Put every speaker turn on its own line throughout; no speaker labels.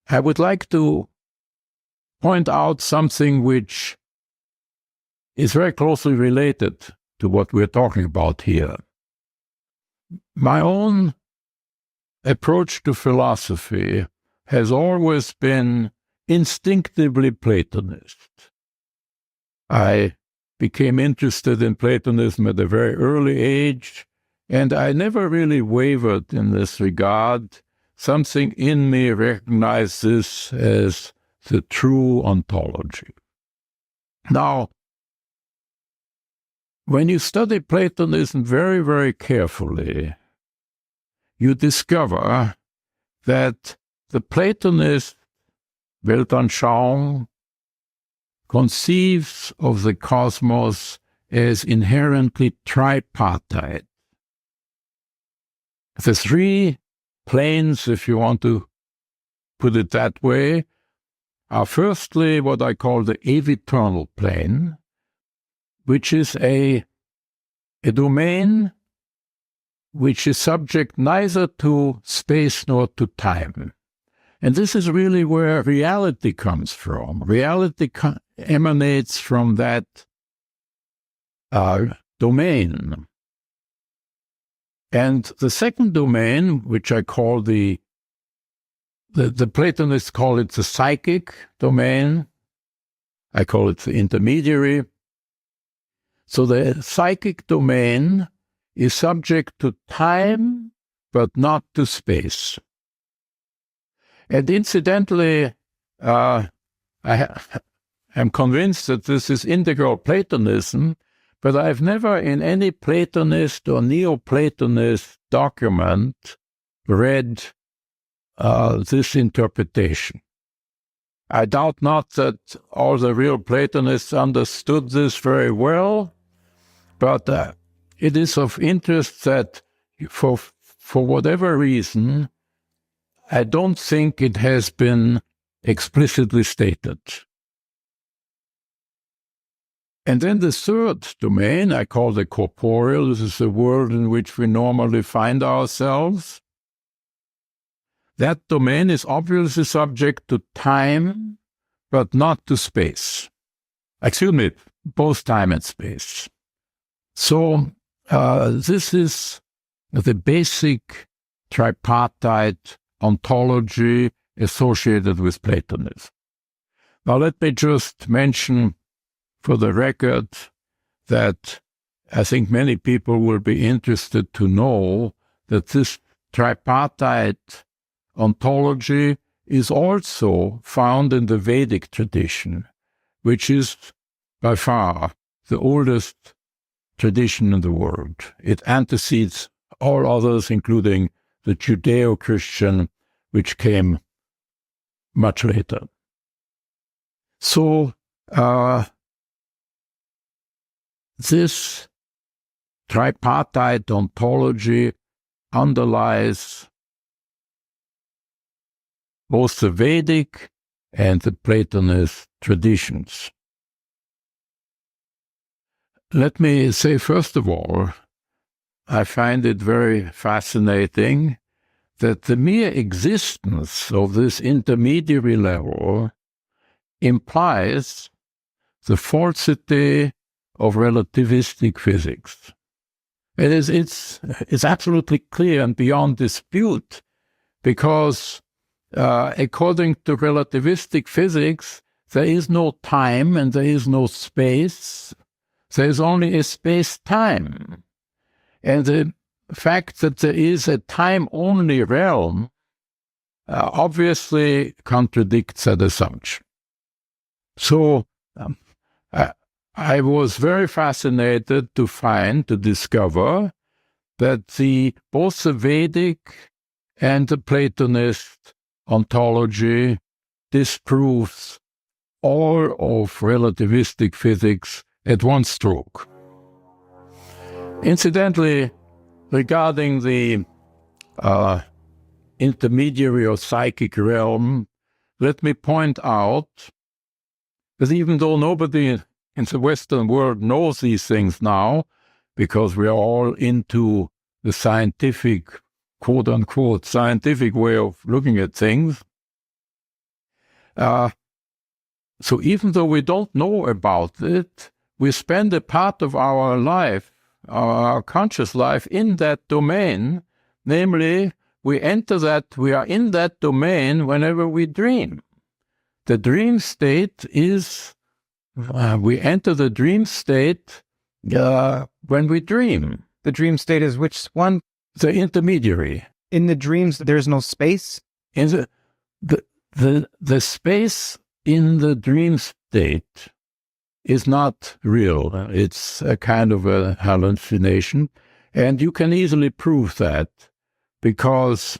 I would like to point out something which is very closely related to what we're talking about here. My own approach to philosophy has always been instinctively Platonist. I became interested in Platonism at a very early age, and I never really wavered in this regard. Something in me recognized this as the true ontology. Now, when you study Platonism very, very carefully, you discover that the Platonist Weltanschauung conceives of the cosmos as inherently tripartite. The three planes, if you want to put it that way, are firstly what I call the aviternal plane, which is a domain which is subject neither to space nor to time. And this is really where reality comes from. Reality emanates from that domain. And the second domain, which I call the Platonists call it the psychic domain, I call it the intermediary. So the psychic domain is subject to time, but not to space. And incidentally, I am convinced that this is integral Platonism, but I've never in any Platonist or Neoplatonist document read this interpretation. I doubt not that all the real Platonists understood this very well, but it is of interest that for whatever reason, I don't think it has been explicitly stated. And then the third domain, I call the corporeal. This is the world in which we normally find ourselves. That domain is obviously subject to time, but not to space. Excuse me, both time and space. So this is the basic tripartite ontology associated with Platonism. Now let me just mention for the record that I think many people will be interested to know that this tripartite ontology is also found in the Vedic tradition, which is by far the oldest tradition in the world. It antecedes all others, including the Judeo-Christian, which came much later. So this tripartite ontology underlies both the Vedic and the Platonist traditions. Let me say, first of all, I find it very fascinating that the mere existence of this intermediary level implies the falsity of relativistic physics. It's absolutely clear and beyond dispute, because according to relativistic physics, there is no time and there is no space. There is only a space-time. And the fact that there is a time-only realm obviously contradicts that assumption. So I was very fascinated to discover that both the Vedic and the Platonist ontology disproves all of relativistic physics at one stroke. Incidentally, regarding the intermediary or psychic realm, let me point out that even though nobody in the Western world knows these things now, because we are all into the scientific, quote-unquote, scientific way of looking at things, So even though we don't know about it, we spend a part of our life, our conscious life, in that domain. Namely, we are in that domain whenever we dream. The dream state is, we enter the dream state when we dream.
The dream state is which one?
The intermediary.
In the dreams, there's no space?
In the space in the dream state is not real. It's a kind of a hallucination. And you can easily prove that, because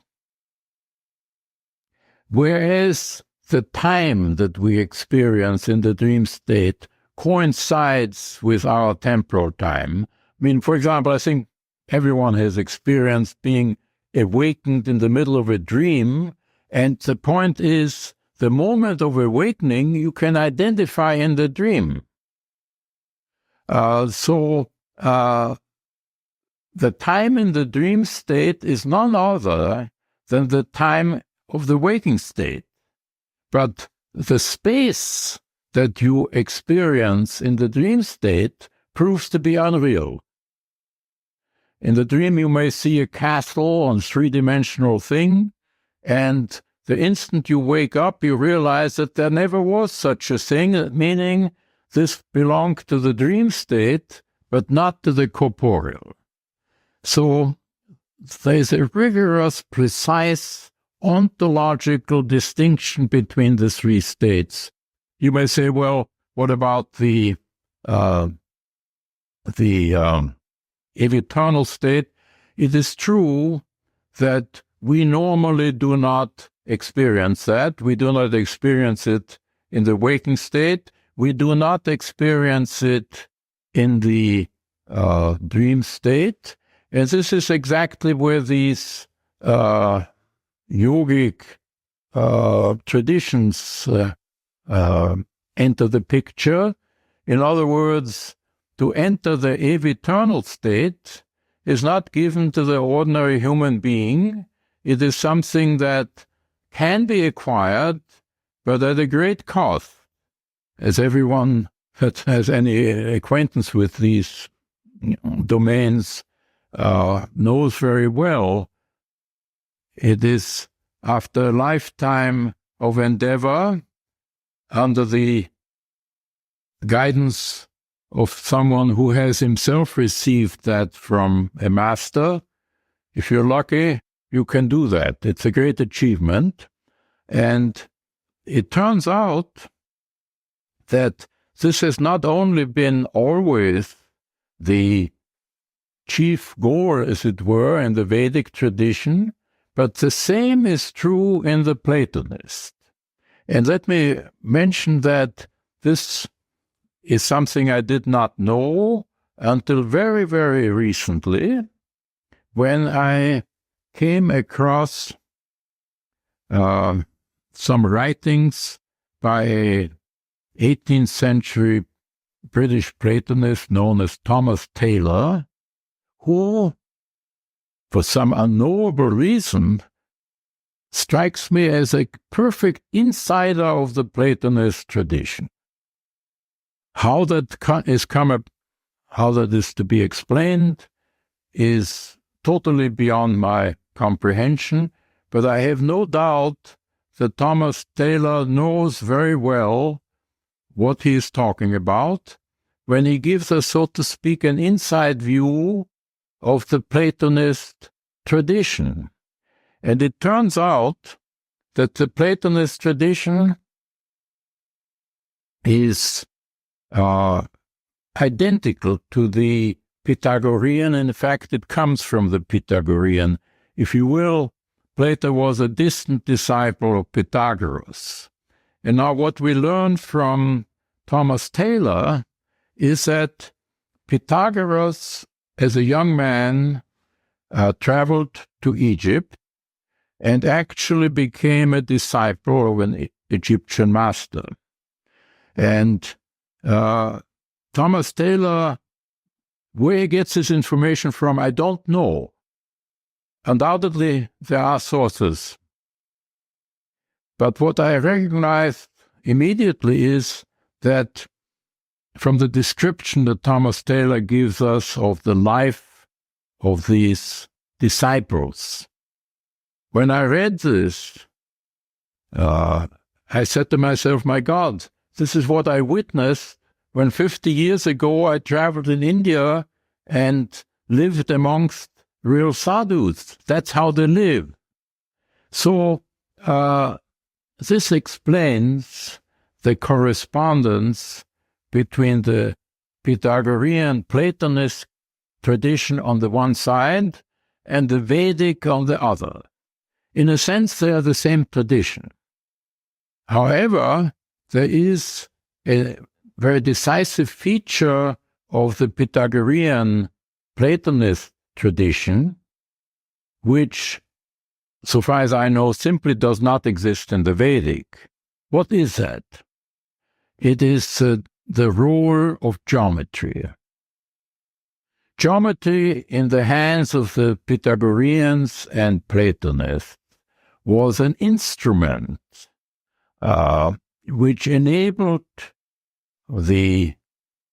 whereas the time that we experience in the dream state coincides with our temporal time. I mean, for example, I think everyone has experienced being awakened in the middle of a dream, and the point is, the moment of awakening you can identify in the dream. So the time in the dream state is none other than the time of the waking state. But the space that you experience in the dream state proves to be unreal. In the dream you may see a castle on three-dimensional thing, and the instant you wake up you realize that there never was such a thing, meaning this belonged to the dream state, but not to the corporeal. So there's a rigorous, precise, ontological distinction between the three states. You may say, well, what about the eternal state? It is true that we normally do not experience that. We do not experience it in the waking state. We do not experience it in the dream state. And this is exactly where these yogic traditions enter the picture. In other words, to enter the eternal state is not given to the ordinary human being. It is something that can be acquired, but at a great cost. As everyone that has any acquaintance with these domains knows very well, it is after a lifetime of endeavor, under the guidance of someone who has himself received that from a master. If you're lucky, you can do that. It's a great achievement. And it turns out that this has not only been always the chief goal, as it were, in the Vedic tradition, but the same is true in the Platonist. And let me mention that this is something I did not know until very, very recently, when I came across some writings by a 18th century British Platonist known as Thomas Taylor, who, for some unknowable reason, strikes me as a perfect insider of the Platonist tradition. How that is to be explained is totally beyond my comprehension, but I have no doubt that Thomas Taylor knows very well what he is talking about when he gives us, so to speak, an inside view of the Platonist tradition. And it turns out that the Platonist tradition is identical to the Pythagorean. In fact, it comes from the Pythagorean. If you will, Plato was a distant disciple of Pythagoras. And now what we learn from Thomas Taylor is that Pythagoras, as a young man, traveled to Egypt and actually became a disciple of an Egyptian master. And Thomas Taylor, where he gets his information from, I don't know. Undoubtedly, there are sources. But what I recognized immediately is that from the description that Thomas Taylor gives us of the life of these disciples, when I read this, I said to myself, my God, this is what I witnessed when 50 years ago I traveled in India and lived amongst real sadhus. That's how they live. So this explains the correspondence between the Pythagorean Platonist tradition on the one side and the Vedic on the other. In a sense, they are the same tradition. However, there is a very decisive feature of the Pythagorean Platonist tradition, which, so far as I know, simply does not exist in the Vedic. What is that? It is the role of geometry. Geometry in the hands of the Pythagoreans and Platonists was an instrument which enabled the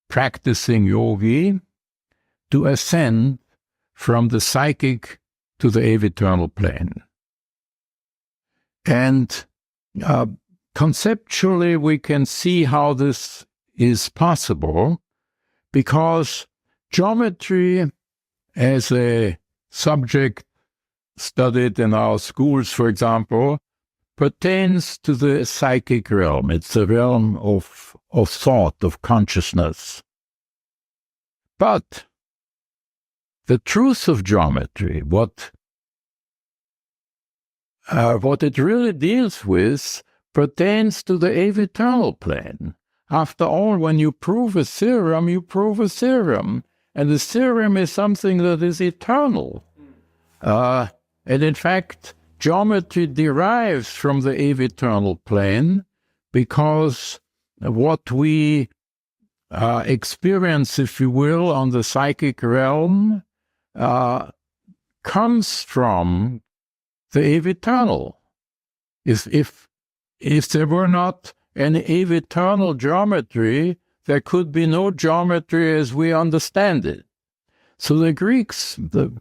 practicing yogi to ascend from the psychic to the aveternal plane. And conceptually, we can see how this is possible, because geometry as a subject studied in our schools, for example, pertains to the psychic realm. It's the realm of thought, of consciousness. But the truth of geometry, what it really deals with, pertains to the aveternal plane. After all, when you prove a theorem, you prove a theorem. And the theorem is something that is eternal. And in fact, geometry derives from the aveternal plane, because what we experience, if you will, on the psychic realm comes from the aveternal. If there were not any aveternal geometry, there could be no geometry as we understand it. So the Greeks, the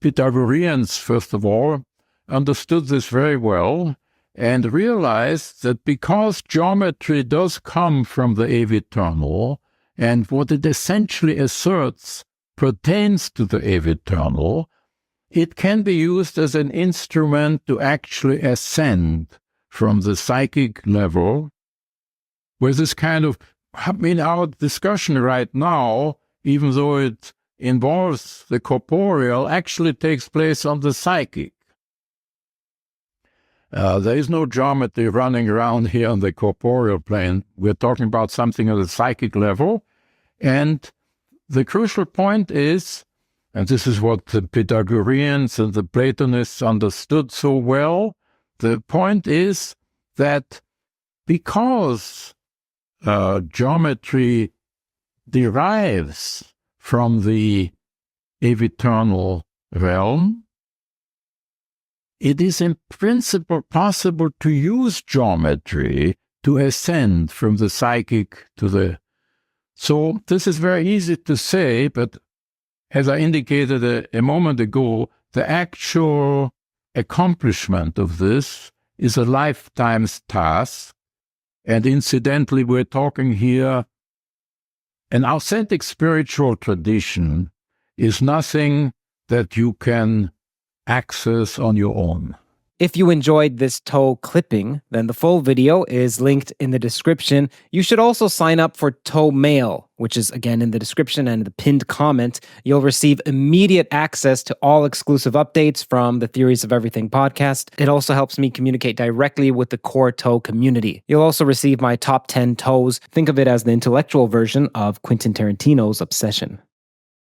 Pythagoreans, first of all, understood this very well and realized that because geometry does come from the aveternal, and what it essentially asserts pertains to the aveternal, it can be used as an instrument to actually ascend from the psychic level, where this kind of, our discussion right now, even though it involves the corporeal, actually takes place on the psychic. There is no geometry running around here on the corporeal plane. We're talking about something at the psychic level. And the crucial point is, and this is what the Pythagoreans and the Platonists understood so well, the point is that because geometry derives from the aveternal realm, it is in principle possible to use geometry to ascend from the psychic to the... So this is very easy to say, but as I indicated a moment ago, the actual accomplishment of this is a lifetime's task. And incidentally, we're talking here, an authentic spiritual tradition is nothing that you can access on your own.
If you enjoyed this toe clipping, then the full video is linked in the description. You should also sign up for Toe Mail, which is again in the description and the pinned comment. You'll receive immediate access to all exclusive updates from the Theories of Everything podcast. It also helps me communicate directly with the core toe community. You'll also receive my top 10 toes. Think of it as the intellectual version of Quentin Tarantino's Obsession.